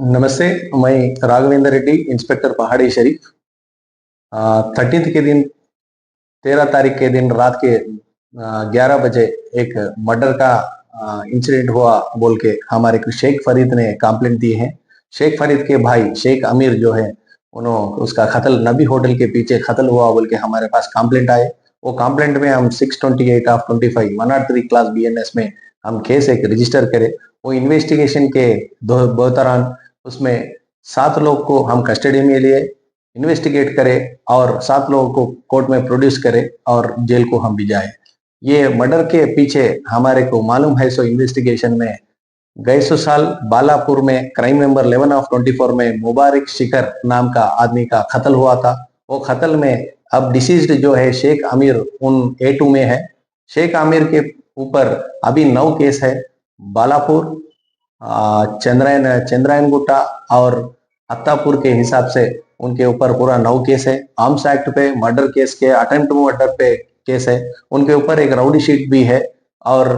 नमस्ते। मैं राघवेंद्र रेड्डी, इंस्पेक्टर पहाड़ी शरीफ। 13 के दिन 13 तारीख के दिन रात के 11 बजे एक मर्डर का इंसिडेंट हुआ बोल के हमारे को शेख फरीद ने कंप्लेंट दी है। शेख फरीद के भाई शेख अमीर जो है, उन्होंने उसका कत्ल नबी होटल के पीछे कत्ल हुआ बोल के हमारे पास कंप्लेंट आए। वो कंप्लेंट में हम 628 ऑफ 25 103 क्लास बीएनएस में हम केस एक रजिस्टर करे। वो इन्वेस्टिगेशन के दौरान उसमें 7 लोग को हम कस्टडी में लिए, इन्वेस्टिगेट करे और 7 लोगों को कोर्ट में प्रोड्यूस करे और जेल को हम भिजाए। ये मर्डर के पीछे हमारे को मालूम है सो इन्वेस्टिगेशन में गए सो साल बालापुर में क्राइम नंबर 11 ऑफ 24 में मुबारक शिखर नाम का आदमी का कत्ल हुआ था। वो कत्ल में अब डिसीज्ड जो है शेख अमीर उन A2 में है। शेख अमीर के ऊपर अभी 9 केस है। बालापुर, चंद्रायन गुट्टा और अत्तापुर के हिसाब से उनके ऊपर पूरा 9 केस है। आर्म्स एक्ट पे, मर्डर केस के, अटेम्प्ट मर्डर पे केस है। उनके ऊपर एक राउडी शीट भी है और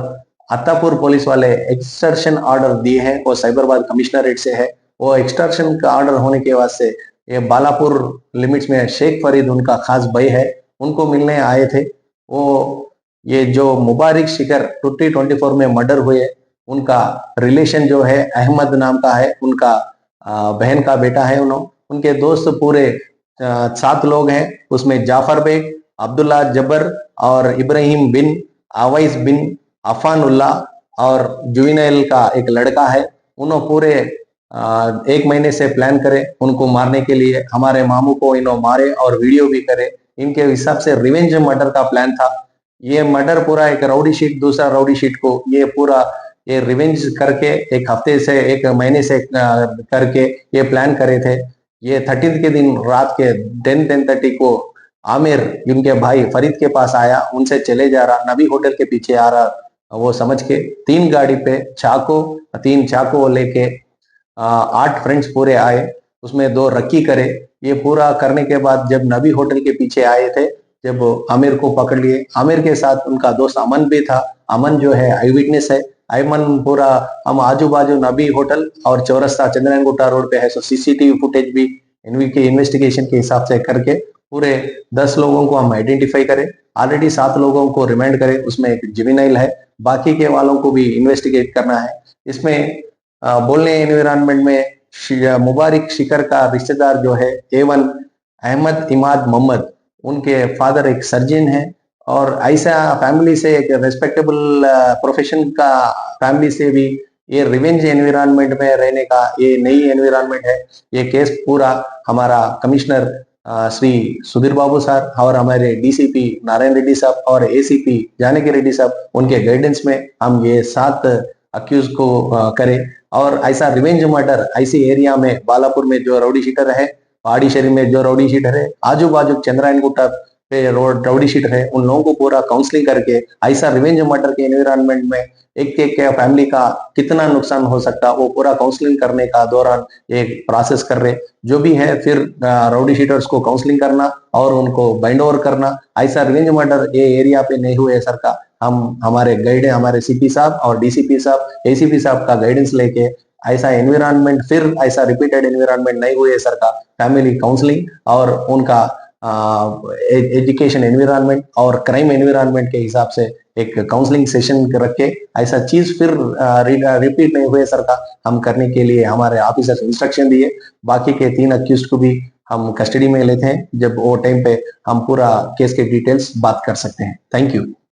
अत्तापुर पुलिस वाले एक्सटर्शन ऑर्डर दिए हैं। वो साइबराबाद कमिश्नरेट से है। वो एक्सटर्शन का ऑर्डर होने के बाद से ये बालापुर लिमिट्स में शेख फरीद उनका खास भाई है, उनको मिलने आए थे। वो ये जो मुबारक शिखर 2024 में मर्डर हुए, उनका रिलेशन जो है अहमद नाम का है, उनका बहन का बेटा है। उनके दोस्त पूरे 7 लोग हैं। उसमें जाफर बेग, अब्दुल्ला जबर और इब्राहिम बिन, अवैस बिन, अफानुल्ला और जुवेनाइल का एक लड़का है। उन्होंने पूरे 1 महीने से प्लान करे उनको मारने के लिए। हमारे मामू को इन्हों मारे और वीडियो भी करे। इनके हिसाब से रिवेंज मर्डर का प्लान था। ये मर्डर पूरा एक राउडी शीट, दूसरा राउडी शीट को ये पूरा ये रिवेंज करके 1 हफ्ते से 1 महीने से करके ये प्लान करे थे। ये 13 के दिन रात के 10:30 को आमिर उनके भाई फरीद के पास आया, उनसे चले जा रहा, नबी होटल के पीछे आ रहा। वो समझ के 3 गाड़ी पे 3 चाकू लेके 8 फ्रेंड्स पूरे आए। उसमें 2 रक्की करे। ये पूरा करने के बाद जब नबी होटल के पीछे आए थे, जब आमिर को पकड़ लिए, आमिर के साथ उनका दोस्त अमन भी था। अमन जो है आई विटनेस है। अमन पूरा हम आजू बाजू नबी होटल और चौरस्ता चंद्रयान गुट्टा रोड पे है, सो सीसीटीवी फुटेज भी इनके इन्वेस्टिगेशन के हिसाब से करके पूरे 10 लोगों को हम आइडेंटिफाई करें। ऑलरेडी 7 लोगों को रिमांड करे, उसमें एक जुवेनाइल है। बाकी के वालों को भी इन्वेस्टिगेट करना है। इसमें बोलने एनवायरमेंट में मुबारक शिखर का रिश्तेदार जो है A1 अहमद इमाद मोहम्मद, उनके फादर एक सर्जन है और ऐसा फैमिली से, एक रेस्पेक्टेबल प्रोफेशन का फैमिली से भी ये रिवेंज एनवायरमेंट में रहने का ये नई एनवायरमेंट है। ये केस पूरा हमारा कमिश्नर श्री सुधीर बाबू सर और हमारे डीसीपी नारायण रेड्डी साहब और एसीपी जानकी रेड्डी साहब, उनके गाइडेंस में हम ये 7 अक्यूज को करें। और ऐसा रिवेंज मर्डर ऐसी एरिया में बालापुर में जो राउडी शीटर है, पहाड़ी शरीफ में जो राउडी शीटर है, आजू बाजू चंद्रायन गुट्टा पे रोड राउडी शीटर है, उन लोगों को पूरा काउंसलिंग करके ऐसा रिवेंज मर्डर के एनवायरमेंट में एक एक फैमिली का कितना नुकसान हो सकता वो पूरा काउंसलिंग करने का दौरान एक प्रोसेस कर रहे जो भी है। फिर राउडी शीटर्स को काउंसलिंग करना और उनको बाइंड ओवर करना। ऐसा रिवेंज मर्डर ये एरिया पे नहीं हुए सर का हम हमारे गाइड हमारे सीपी साहब और डीसीपी साहब एसीपी साहब का गाइडेंस लेके ऐसा एनवायरमेंट फिर ऐसा रिपीटेड एनवायरमेंट नहीं हुए सर का फैमिली काउंसलिंग और उनका एजुकेशन एनवायरमेंट और क्राइम एनवायरमेंट के हिसाब से एक काउंसलिंग सेशन रख के ऐसा चीज फिर रिपीट नहीं हुए सर का हम करने के लिए हमारे ऑफिसर्स इंस्ट्रक्शन दिए। बाकी के 3 अक्यूज को भी हम कस्टडी में लेते हैं। जब वो टाइम पे हम पूरा केस के डिटेल्स बात कर सकते हैं। Thank you.